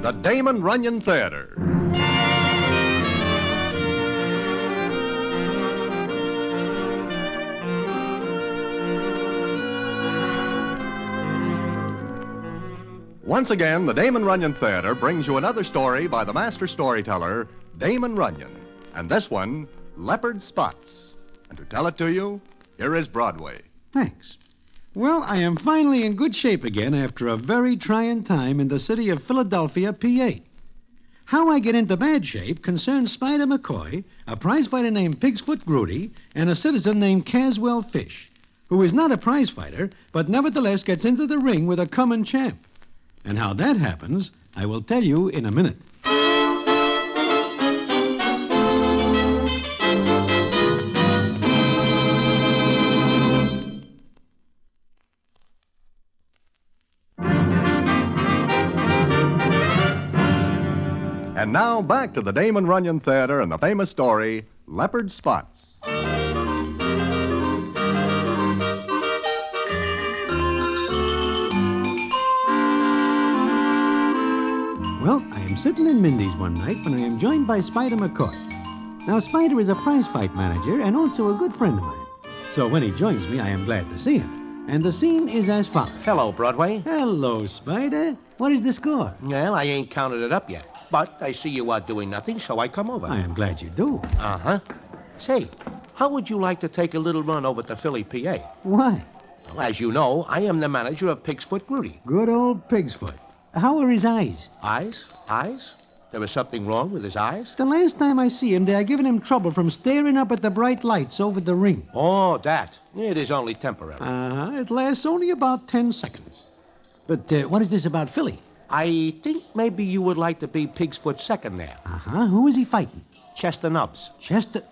the Damon Runyon Theater. Once again, the Damon Runyon Theater brings you another story by the master storyteller, Damon Runyon. And this one, Leopard Spots. And to tell it to you, here is Broadway. Thanks. Well, I am finally in good shape again after a very trying time in the city of Philadelphia, PA. How I get into bad shape concerns Spider McCoy, a prizefighter named Pigsfoot Grudy, and a citizen named Caswell Fish, who is not a prizefighter, but nevertheless gets into the ring with a common champ. And how that happens, I will tell you in a minute. And now back to the Damon Runyon Theater and the famous story, Leopard Spots. Well, I am sitting in Mindy's one night when I am joined by Spider McCoy. Now, Spider is a prize fight manager and also a good friend of mine. So when he joins me, I am glad to see him. And the scene is as follows. Hello, Broadway. Hello, Spider. What is the score? Well, I ain't counted it up yet. But I see you are doing nothing, so I come over. I am glad you do. Uh-huh. Say, how would you like to take a little run over to Philly, PA? Why? Well, as you know, I am the manager of Pigsfoot Grudy. Good old Pigsfoot. How are his eyes? Eyes? Eyes? There was something wrong with his eyes? The last time I see him, they are giving him trouble from staring up at the bright lights over the ring. Oh, that. It is only temporary. Uh-huh. It lasts only about 10 seconds. But what is this about Philly? I think maybe you would like to be Pigsfoot's second there. Uh-huh. Who is he fighting? Chester Nubbs. Chester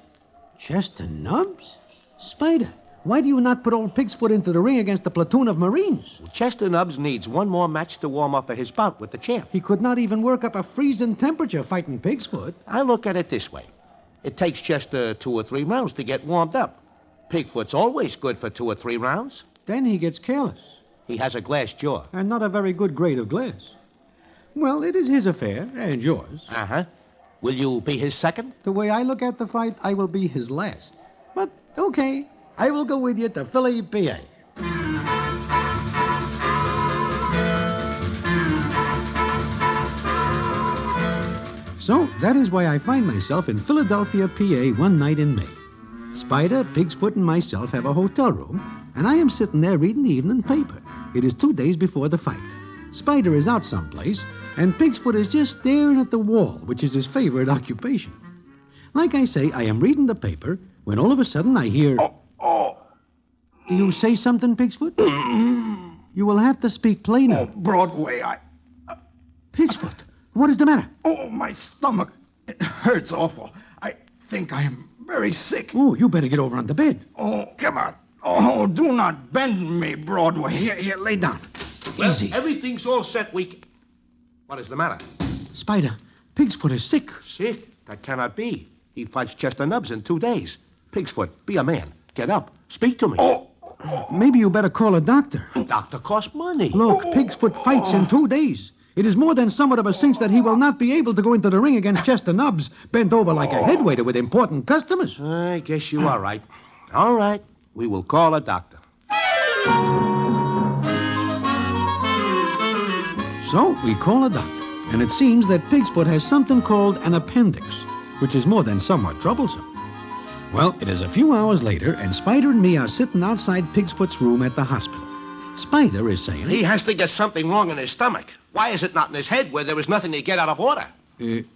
Nubbs? Spider, why do you not put old Pigsfoot into the ring against a platoon of Marines? Chester Nubbs needs one more match to warm up for his bout with the champ. He could not even work up a freezing temperature fighting Pigsfoot. I look at it this way. It takes Chester 2 or 3 rounds to get warmed up. Pigfoot's always good for 2 or 3 rounds. Then he gets careless. He has a glass jaw. And not a very good grade of glass. Well, it is his affair, and yours. Uh-huh. Will you be his second? The way I look at the fight, I will be his last. But, okay, I will go with you to Philly, PA. So, that is why I find myself in Philadelphia, PA, one night in May. Spider, Pigsfoot, and myself have a hotel room, and I am sitting there reading the evening paper. It is 2 days before the fight. Spider is out someplace, and Pigsfoot is just staring at the wall, which is his favorite occupation. Like I say, I am reading the paper when all of a sudden I hear... Oh. Do you say something, Pigsfoot? You will have to speak plainer. Oh, Broadway, Pigsfoot, what is the matter? Oh, my stomach. It hurts awful. I think I am very sick. Oh, you better get over on the bed. Oh, come on. Oh, do not bend me, Broadway. Here, lay down. Well, Easy. everything's all set. What is the matter? Spider, Pigsfoot is sick. Sick? That cannot be. He fights Chester Nubbs in 2 days. Pigsfoot, be a man. Get up. Speak to me. Oh. Maybe you better call a doctor. Doctor costs money. Look, Pigsfoot fights in 2 days. It is more than somewhat of a cinch that he will not be able to go into the ring against Chester Nubbs, bent over like a headwaiter with important customers. I guess you are right. All right. We will call a doctor. So we call a doctor, and it seems that Pigsfoot has something called an appendix, which is more than somewhat troublesome. Well, it is a few hours later, and Spider and me are sitting outside Pigsfoot's room at the hospital. Spider is saying... He has to get something wrong in his stomach. Why is it not in his head where there is nothing to get out of order?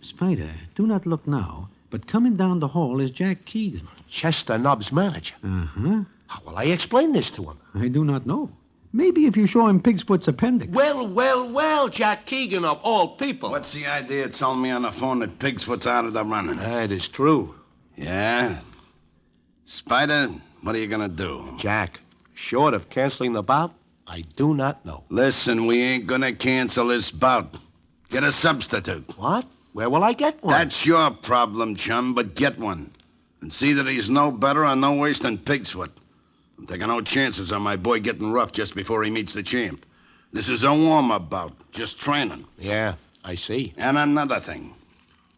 Spider, do not look now, but coming down the hall is Jack Keegan. Chester Nubbs' manager. Uh-huh. How will I explain this to him? I do not know. Maybe if you show him Pigsfoot's appendix. Well, Jack Keegan of all people. What's the idea of telling me on the phone that Pigsfoot's out of the running? That is true. Yeah? Spider, what are you gonna do? Jack, short of canceling the bout, I do not know. Listen, we ain't gonna cancel this bout. Get a substitute. What? Where will I get one? That's your problem, chum, but get one. And see that he's no better or no worse than Pigsfoot. I'm taking no chances on my boy getting rough just before he meets the champ. This is a warm-up bout, just training. Yeah, I see. And another thing.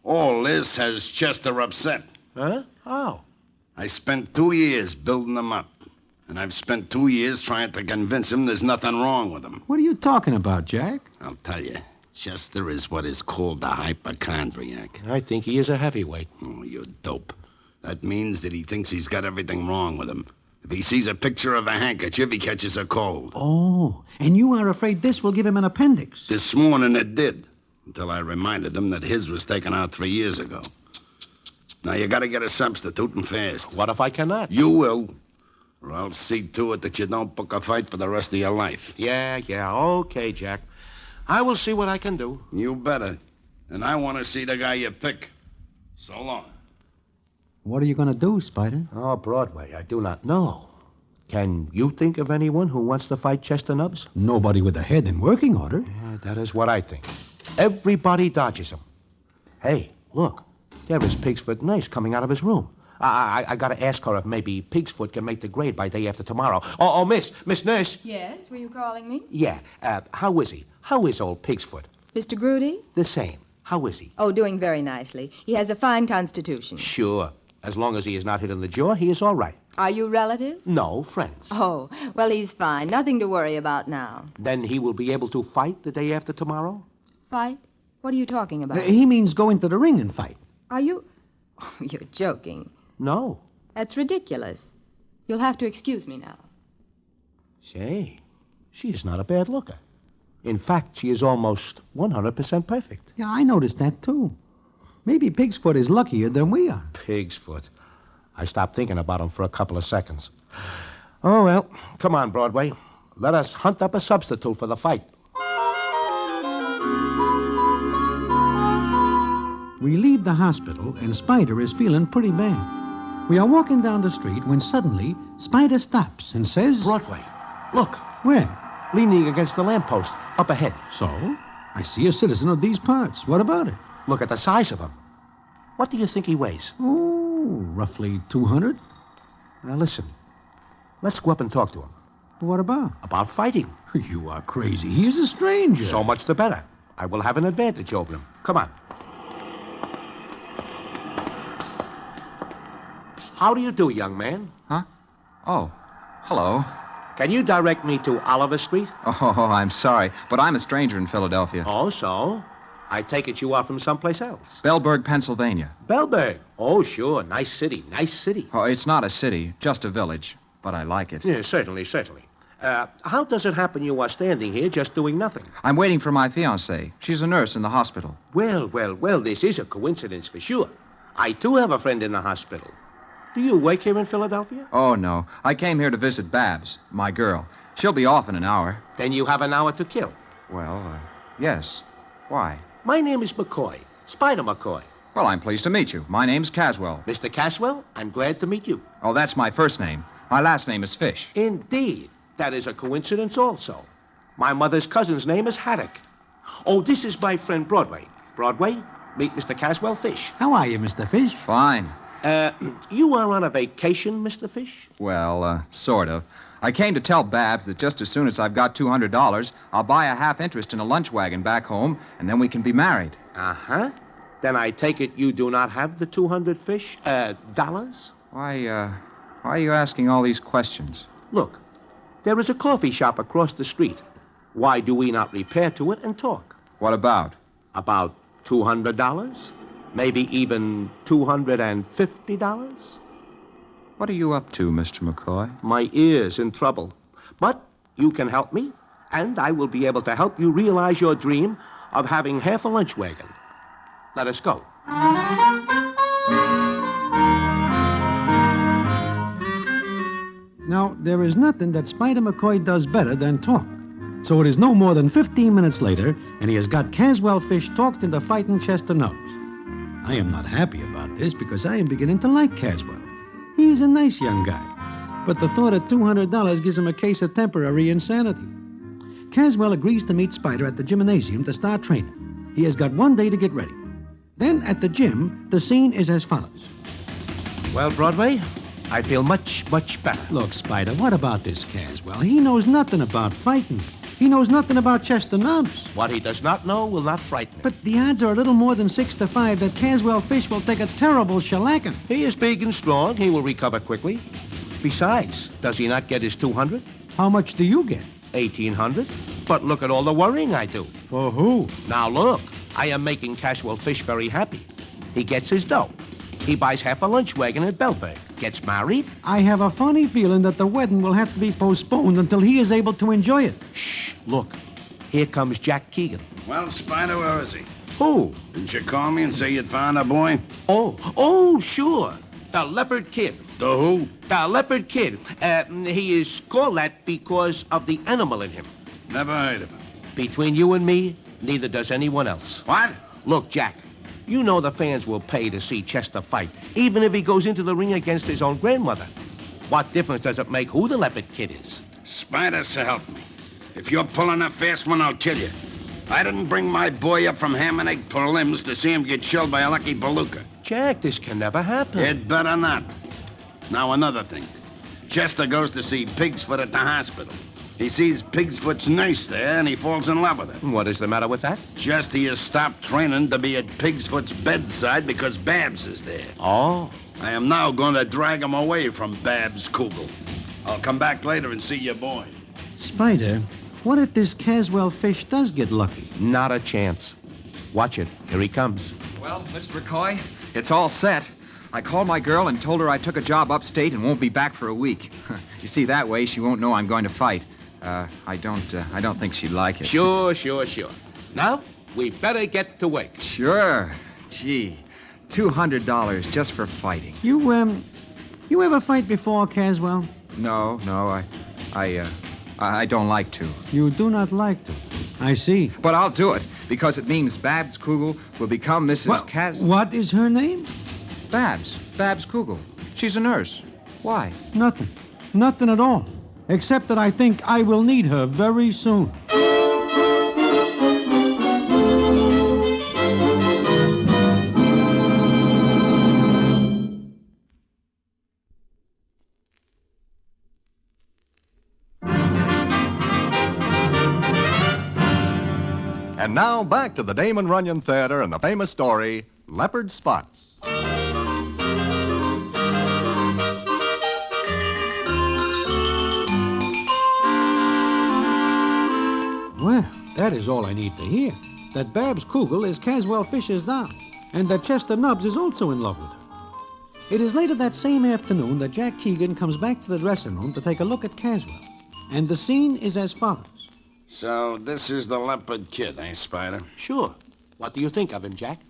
All this has Chester upset. Huh? How? I spent 2 years building him up. And I've spent 2 years trying to convince him there's nothing wrong with him. What are you talking about, Jack? I'll tell you. Chester is what is called a hypochondriac. I think he is a heavyweight. Oh, you dope. That means that he thinks he's got everything wrong with him. If he sees a picture of a handkerchief, he catches a cold. Oh, and you are afraid this will give him an appendix. This morning it did, until I reminded him that his was taken out 3 years ago. Now you gotta get a substitute and fast. What if I cannot? You will, or I'll see to it that you don't book a fight for the rest of your life. Yeah, okay, Jack. I will see what I can do. You better. And I want to see the guy you pick. So long. What are you going to do, Spider? Oh, Broadway, I do not know. Can you think of anyone who wants to fight Chester Nubbs? Nobody with a head in working order. Yeah, that is what I think. Everybody dodges him. Hey, look. There is Pigsfoot Nurse coming out of his room. I got to ask her if maybe Pigsfoot can make the grade by day after tomorrow. Oh, Miss Nurse. Yes, were you calling me? Yeah, how is he? How is old Pigsfoot? Mr. Grudy? The same. How is he? Oh, doing very nicely. He has a fine constitution. Sure. As long as he is not hit in the jaw, he is all right. Are you relatives? No, friends. Oh, well, he's fine. Nothing to worry about now. Then he will be able to fight the day after tomorrow? Fight? What are you talking about? He means go into the ring and fight. Are you... Oh, you're joking. No. That's ridiculous. You'll have to excuse me now. Say, she is not a bad looker. In fact, she is almost 100% perfect. Yeah, I noticed that, too. Maybe Pigsfoot is luckier than we are. Pigsfoot. I stopped thinking about him for a couple of seconds. Oh, well, come on, Broadway. Let us hunt up a substitute for the fight. We leave the hospital, and Spider is feeling pretty bad. We are walking down the street when suddenly Spider stops and says... Broadway, look, Where? leaning against the lamppost, up ahead. So? I see a citizen of these parts. What about it? Look at the size of him. What do you think he weighs? Oh, roughly 200. Now, listen. Let's go up and talk to him. What about? About fighting. You are crazy. He is a stranger. So much the better. I will have an advantage over him. Come on. How do you do, young man? Huh? Oh, hello. Can you direct me to Oliver Street? Oh, I'm sorry, but I'm a stranger in Philadelphia. Oh, so? I take it you are from someplace else. Bellburg, Pennsylvania. Bellburg. Oh, sure. Nice city. Nice city. Oh, it's not a city, just a village, but I like it. Yeah, certainly. How does it happen you are standing here just doing nothing? I'm waiting for my fiancée. She's a nurse in the hospital. Well, this is a coincidence for sure. I, too, have a friend in the hospital. Do you work here in Philadelphia? Oh, no. I came here to visit Babs, my girl. She'll be off in an hour. Then you have an hour to kill. Well, yes. Why? My name is McCoy, Spider McCoy. Well, I'm pleased to meet you. My name's Caswell. Mr. Caswell, I'm glad to meet you. Oh, that's my first name. My last name is Fish. Indeed. That is a coincidence also. My mother's cousin's name is Haddock. Oh, this is my friend Broadway. Broadway, meet Mr. Caswell Fish. How are you, Mr. Fish? Fine. You are on a vacation, Mr. Fish? Well, sort of. I came to tell Babs that just as soon as I've got $200, I'll buy a half interest in a lunch wagon back home, and then we can be married. Uh-huh. Then I take it you do not have the 200 dollars? Why are you asking all these questions? Look, there is a coffee shop across the street. Why do we not repair to it and talk? What about? About $200? Maybe even $250? What are you up to, Mr. McCoy? My ear's in trouble. But you can help me, and I will be able to help you realize your dream of having half a lunch wagon. Let us go. Now, there is nothing that Spider McCoy does better than talk. So it is no more than 15 minutes later, and he has got Caswell Fish talked into fighting Chester Nubbs. I am not happy about this because I am beginning to like Caswell. He's a nice young guy, but the thought of $200 gives him a case of temporary insanity. Caswell agrees to meet Spider at the gymnasium to start training. He has got 1 day to get ready. Then at the gym, the scene is as follows. Well, Broadway, I feel much, much better. Look, Spider, what about this Caswell? He knows nothing about fighting. He knows nothing about Chester Nubs. What he does not know will not frighten him. But the odds are a little more than 6 to 5 that Caswell Fish will take a terrible shellacking. He is big and strong. He will recover quickly. Besides, does he not get his 200? How much do you get? 1,800. But look at all the worrying I do. For who? Now look, I am making Caswell Fish very happy. He gets his dough. He buys half a lunch wagon at Bellberg. Gets married. I have a funny feeling that the wedding will have to be postponed until he is able to enjoy it. Shh, look. Here comes Jack Keegan. Well, Spider, where is he? Who? Didn't you call me and say you'd found a boy? Oh, sure. The Leopard Kid. The who? The Leopard Kid. He is called that because of the animal in him. Never heard of him. Between you and me, neither does anyone else. What? Look, Jack, you know the fans will pay to see Chester fight, even if he goes into the ring against his own grandmother. What difference does it make who the Leopard Kid is? Spider, so help me. If you're pulling a fast one, I'll kill you. I didn't bring my boy up from ham and egg prelims to see him get shelled by a lucky palooka. Jack, this can never happen. It better not. Now, another thing. Chester goes to see Pigsfoot at the hospital. He sees Pigsfoot's nurse there, and he falls in love with her. What is the matter with that? Just he has stopped training to be at Pigsfoot's bedside because Babs is there. Oh. I am now going to drag him away from Babs Kugel. I'll come back later and see your boy. Spider, what if this Caswell Fish does get lucky? Not a chance. Watch it. Here he comes. Well, Mr. McCoy, it's all set. I called my girl and told her I took a job upstate and won't be back for a week. You see, that way she won't know I'm going to fight. I don't think she'd like it. Sure. Now, we better get to work. Sure. Gee, $200 just for fighting. You ever fight before, Caswell? No, I don't like to. You do not like to. I see. But I'll do it, because it means Babs Kugel will become Mrs. Cas... What is her name? Babs Kugel. She's a nurse. Why? Nothing. Nothing at all. Except that I think I will need her very soon. And now back to the Damon Runyon Theater and the famous story, Leopard Spots. Well, that is all I need to hear. That Babs Kugel is Caswell Fish's doll, and that Chester Nubs is also in love with her. It is later that same afternoon that Jack Keegan comes back to the dressing room to take a look at Caswell. And the scene is as follows. So, this is the Leopard Kid, eh, Spider? Sure. What do you think of him, Jack?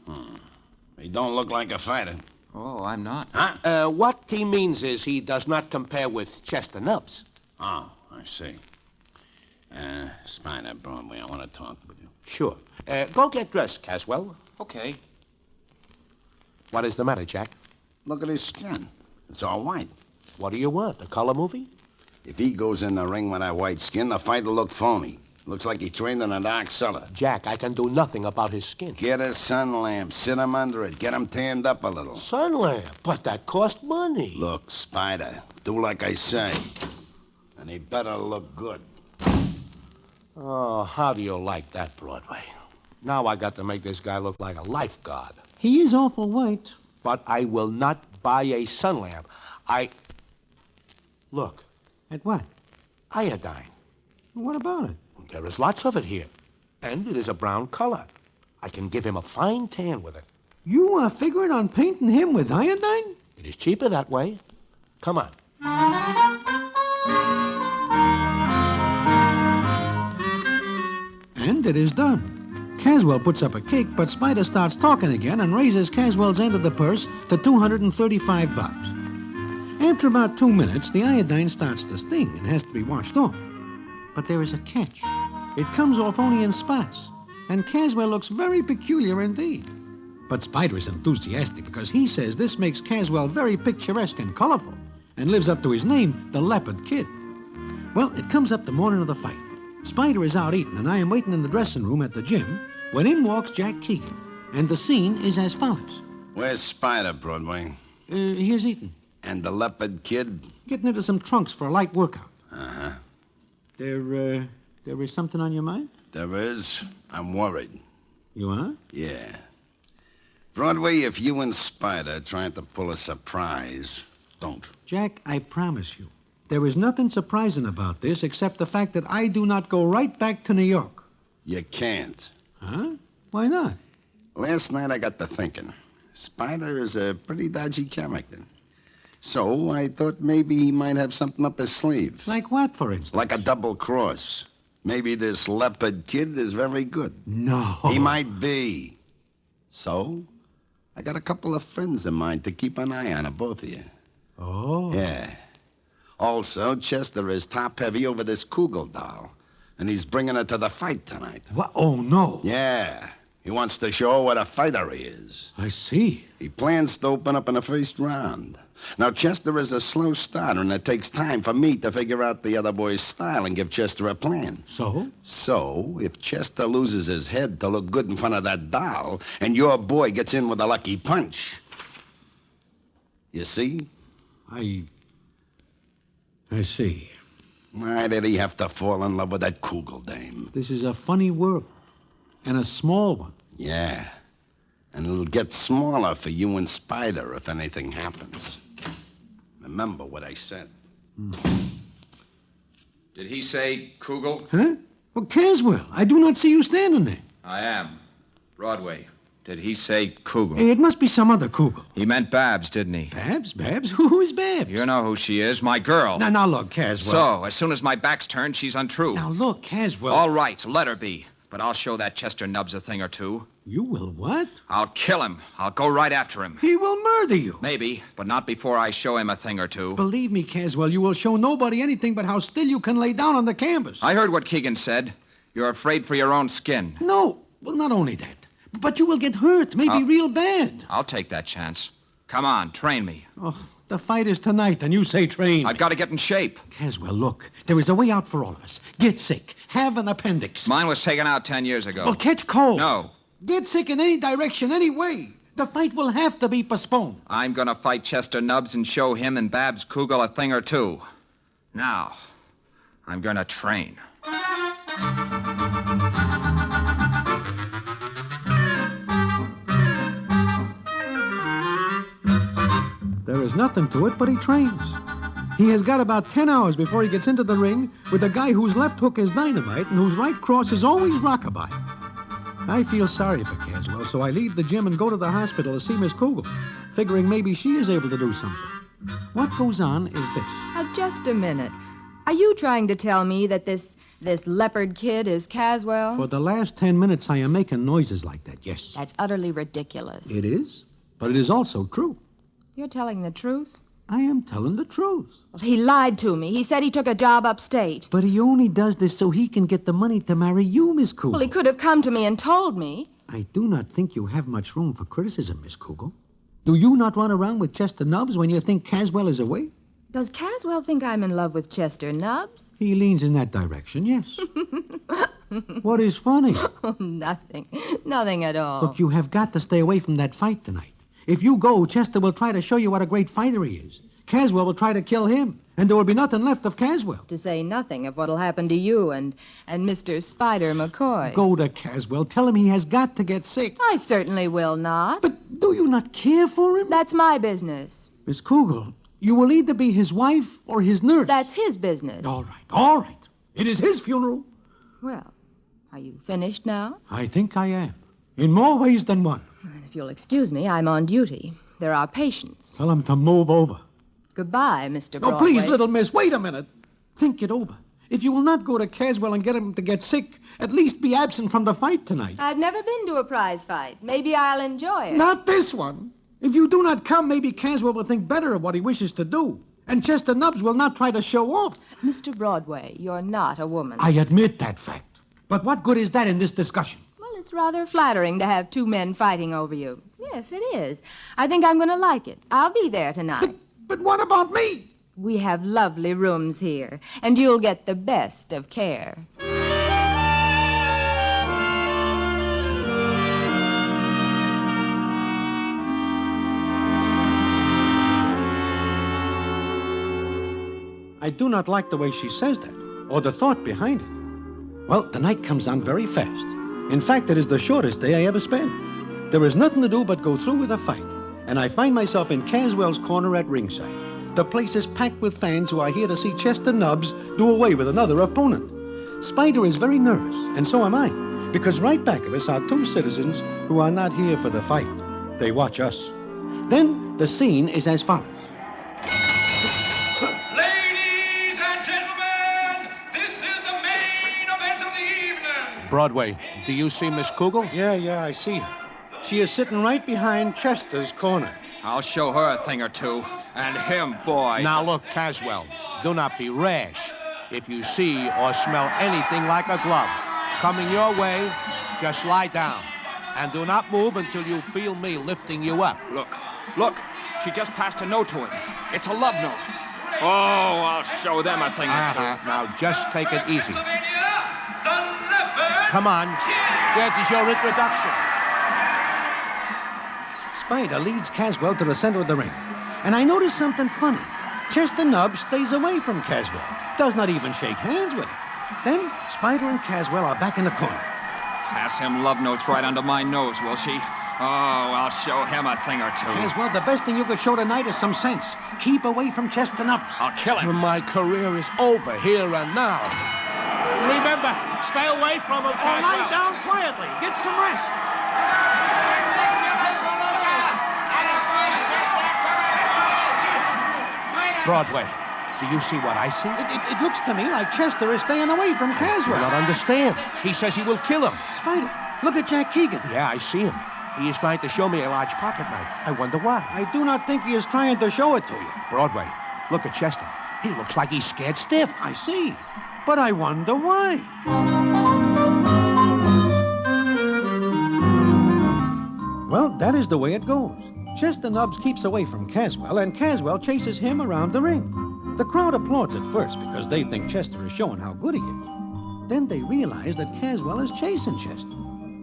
He don't look like a fighter. Oh, I'm not. Huh? What he means is he does not compare with Chester Nubs. Oh, I see. Spider, Broadway, I want to talk with you. Sure. Go get dressed, Caswell. Okay. What is the matter, Jack? Look at his skin. It's all white. What do you want, a color movie? If he goes in the ring with that white skin, the fight will look phony. Looks like he trained in a dark cellar. Jack, I can do nothing about his skin. Get a sun lamp, sit him under it, get him tanned up a little. Sun lamp? But that costs money. Look, Spider, do like I say. And he better look good. Oh, how do you like that, Broadway? Now I got to make this guy look like a lifeguard. He is awful white. But I will not buy a sun lamp. Look, At what? iodine. What about it? There is lots of it here. And it is a brown color. I can give him a fine tan with it. You are figuring on painting him with iodine? It is cheaper that way. Come on. And it is done. Caswell puts up a kick, but Spider starts talking again and raises Caswell's end of the purse to $235. After about 2 minutes, the iodine starts to sting and has to be washed off. But there is a catch. It comes off only in spots, and Caswell looks very peculiar indeed. But Spider is enthusiastic because he says this makes Caswell very picturesque and colorful and lives up to his name, the Leopard Kid. Well, it comes up the morning of the fight. Spider is out eating, and I am waiting in the dressing room at the gym when in walks Jack Keegan, and the scene is as follows. Where's Spider, Broadway? Here's eating. And the Leopard Kid? Getting into some trunks for a light workout. Uh-huh. They're There is something on your mind? There is. I'm worried. You are? Yeah. Broadway, if you and Spider are trying to pull a surprise, don't. Jack, I promise you, there is nothing surprising about this except the fact that I do not go right back to New York. You can't. Huh? Why not? Last night I got to thinking. Spider is a pretty dodgy character. So I thought maybe he might have something up his sleeve. Like what, for instance? Like a double cross. Maybe this Leopard kid is very good. No. He might be. So, I got a couple of friends of mine to keep an eye on, both of you. Oh. Yeah. Also, Chester is top-heavy over this Kugel doll, and he's bringing her to the fight tonight. What? Oh, no. Yeah. He wants to show her what a fighter he is. I see. He plans to open up in the first round. Now, Chester is a slow starter, and it takes time for me to figure out the other boy's style and give Chester a plan. So? So, if Chester loses his head to look good in front of that doll, and your boy gets in with a lucky punch, you see? I see. Why did he have to fall in love with that Kugel dame? This is a funny world. And a small one. Yeah. And it'll get smaller for you and Spider if anything happens. Remember what I said. Did he say Kugel? Huh? Well, Caswell, I do not see you standing there. I am. Broadway. Did he say Kugel? Hey, it must be some other Kugel. He meant Babs, didn't he? Babs? Babs? Who is Babs? You know who she is, my girl. Now, look, Caswell. So, as soon as my back's turned, she's untrue. Now, look, Caswell. All right, let her be. But I'll show that Chester Nubbs a thing or two. You will what? I'll kill him. I'll go right after him. He will murder you. Maybe, but not before I show him a thing or two. Believe me, Caswell, you will show nobody anything but how still you can lay down on the canvas. I heard what Keegan said. You're afraid for your own skin. No. Well, not only that, but you will get hurt, maybe real bad. I'll take that chance. Come on, train me. Oh, the fight is tonight, and you say train. I've got to get in shape. Caswell, look, there is a way out for all of us. Get sick. Have an appendix. Mine was taken out 10 years ago. Well, catch cold. No. Get sick in any direction, any way. The fight will have to be postponed. I'm going to fight Chester Nubbs and show him and Babs Kugel a thing or two. Now, I'm going to train. There is nothing to it, but he trains. He has got about 10 hours before he gets into the ring with a guy whose left hook is dynamite and whose right cross is always rockabye. I feel sorry for Caswell, so I leave the gym and go to the hospital to see Miss Kugel, figuring maybe she is able to do something. What goes on is this. Just a minute. Are you trying to tell me that this Leopard kid is Caswell? For the last 10 minutes, I am making noises like that, yes. That's utterly ridiculous. It is, but it is also true. You're telling the truth? I am telling the truth. Well, he lied to me. He said he took a job upstate. But he only does this so he can get the money to marry you, Miss Kugel. Well, he could have come to me and told me. I do not think you have much room for criticism, Miss Kugel. Do you not run around with Chester Nubbs when you think Caswell is away? Does Caswell think I'm in love with Chester Nubbs? He leans in that direction, yes. What is funny? Oh, nothing. Nothing at all. Look, you have got to stay away from that fight tonight. If you go, Chester will try to show you what a great fighter he is. Caswell will try to kill him, and there will be nothing left of Caswell. To say nothing of what'll happen to you and Mr. Spider McCoy. Go to Caswell. Tell him he has got to get sick. I certainly will not. But do you not care for him? That's my business. Miss Kugel, you will either be his wife or his nurse. That's his business. All right, all right. It is his funeral. Well, are you finished now? I think I am. In more ways than one. If you'll excuse me, I'm on duty. There are patients. Tell him to move over. Goodbye, Mr. Oh, Broadway. please, little miss, wait a minute. Think it over. If you will not go to Caswell and get him to get sick, at least be absent from the fight tonight. I've never been to a prize fight. Maybe I'll enjoy it. Not this one. If you do not come, maybe Caswell will think better of what he wishes to do. And Chester Nubbs will not try to show off. Mr. Broadway, you're not a woman. I admit that fact. But what good is that in this discussion? Well, it's rather flattering to have two men fighting over you. Yes, it is. I think I'm going to like it. I'll be there tonight. But what about me? We have lovely rooms here, and you'll get the best of care. I do not like the way she says that, or the thought behind it. Well, the night comes on very fast. In fact, it is the shortest day I ever spent. There is nothing to do but go through with a fight. And I find myself in Caswell's corner at ringside. The place is packed with fans who are here to see Chester Nubbs do away with another opponent. Spider is very nervous, and so am I, because right back of us are two citizens who are not here for the fight. They watch us. Then the scene is as follows. Ladies and gentlemen, this is the main event of the evening. Broadway, do you see Miss Kugel? Yeah, I see her. She is sitting right behind Chester's corner. I'll show her a thing or two. And him, boy. Now look, Caswell, do not be rash. If you see or smell anything like a glove coming your way, just lie down. And do not move until you feel me lifting you up. Look, she just passed a note to him. It's a love note. Oh, I'll show them a thing or two. Now just take it easy. Pennsylvania, the Leopard. Come on, that is your introduction. Spider leads Caswell to the center of the ring. And I notice something funny. Chester Nubbs stays away from Caswell. Does not even shake hands with him. Then Spider and Caswell are back in the corner. Pass him love notes right under my nose, will she? Oh, I'll show him a thing or two. Caswell, the best thing you could show tonight is some sense. Keep away from Chester Nubbs. I'll kill him. My career is over here and now. Remember, stay away from him, Lie Caswell. down quietly. Get some rest. Broadway, do you see what I see? It looks to me like Chester is staying away from I do Caswell. not understand. He says he will kill him. Spider, look at Jack Keegan. Yeah, I see him. He is trying to show me a large pocket knife. I wonder why. I do not think he is trying to show it to you. Broadway, look at Chester. He looks like he's scared stiff. I see. But I wonder why. Well, that is the way it goes. Chester Nubbs keeps away from Caswell, and Caswell chases him around the ring. The crowd applauds at first because they think Chester is showing how good he is. Then they realize that Caswell is chasing Chester.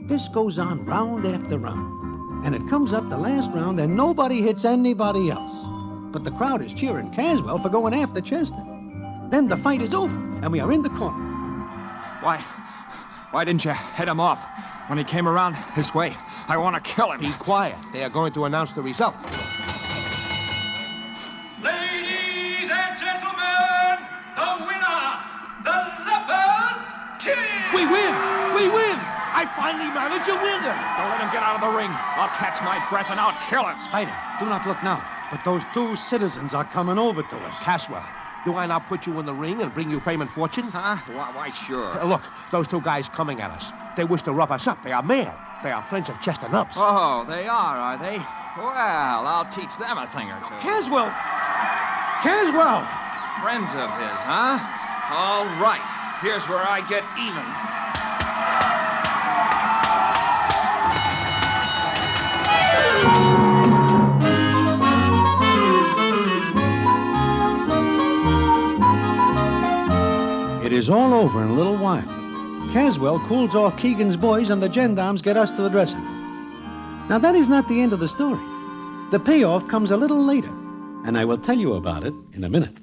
This goes on round after round. And it comes up the last round, and nobody hits anybody else. But the crowd is cheering Caswell for going after Chester. Then the fight is over, and we are in the corner. Why didn't you head him off when he came around this way? I want to kill him. Be quiet. They are going to announce the result. Ladies and gentlemen, the winner, the Leopard King. We win! We win! I finally managed to win them. Don't let him get out of the ring. I'll catch my breath and I'll kill him. Spider, do not look now. But those two citizens are coming over to us. Caswell, do I not put you in the ring and bring you fame and fortune? Huh? Why, sure. Look, those two guys coming at us. They wish to rough us up. They are male. They are friends of Chester Nubbs. Oh, they are they? Well, I'll teach them a thing or two. Caswell! Caswell! Friends of his, huh? All right. Here's where I get even. It is all over in a little while. Caswell cools off Keegan's boys, and the gendarmes get us to the dressing room. Now, that is not the end of the story. The payoff comes a little later, and I will tell you about it in a minute.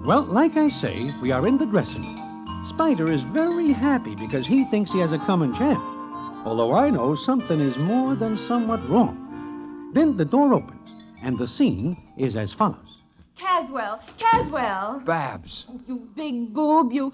Well, like I say, we are in the dressing room. Spider is very happy because he thinks he has a coming champ. Although I know something is more than somewhat wrong. Then the door opens, and the scene is as follows. Caswell. Babs. Oh, you big boob. You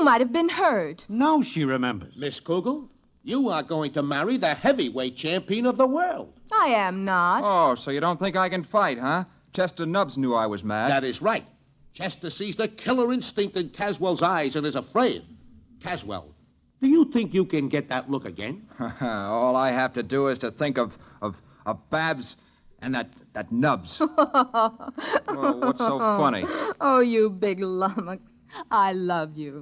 might have been hurt. Now she remembers. Miss Kugel, you are going to marry the heavyweight champion of the world. I am not. Oh, so you don't think I can fight, huh? Chester Nubbs knew I was mad. That is right. Chester sees the killer instinct in Caswell's eyes and is afraid. Caswell, do you think you can get that look again? All I have to do is to think of Babs and that Nubbs. Oh, what's so funny? Oh, you big lummox. I love you.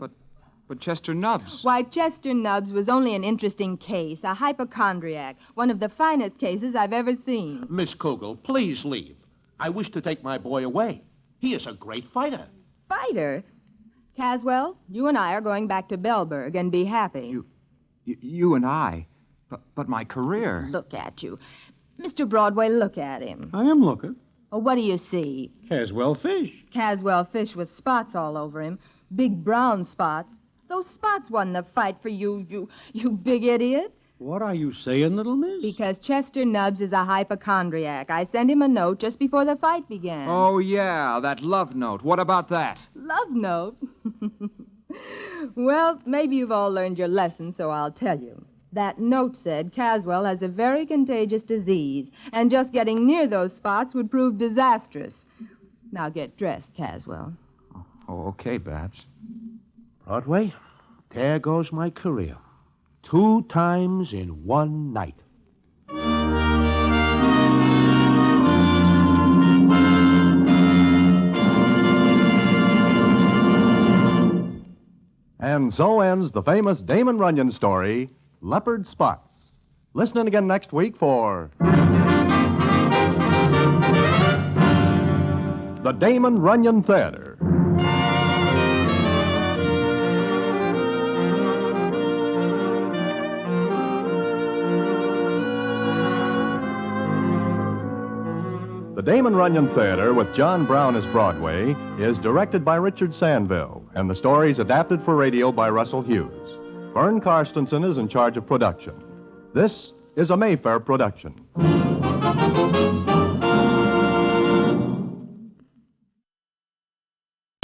But Chester Nubbs. Why, Chester Nubbs was only an interesting case, a hypochondriac, one of the finest cases I've ever seen. Miss Kugel, please leave. I wish to take my boy away. He is a great fighter. Fighter? Caswell, you and I are going back to Bellburg and be happy. You and I. But my career. Look at you. Mr. Broadway, look at him. I am looking. Oh, what do you see? Caswell fish. Caswell fish with spots all over him. Big brown spots. Those spots won the fight for you big idiot. What are you saying, little miss? Because Chester Nubbs is a hypochondriac. I sent him a note just before the fight began. Oh, yeah, that love note. What about that? Love note? Well, maybe you've all learned your lesson, so I'll tell you. That note said Caswell has a very contagious disease, and just getting near those spots would prove disastrous. Now get dressed, Caswell. Oh, okay, Babs. Broadway, there goes my career. 2 times in one night. And so ends the famous Damon Runyon story, Leopard Spots. Listen in again next week for the Damon Runyon Theater. The Damon Runyon Theater, with John Brown as Broadway, is directed by Richard Sandville, and the story is adapted for radio by Russell Hughes. Vern Karstensen is in charge of production. This is a Mayfair production.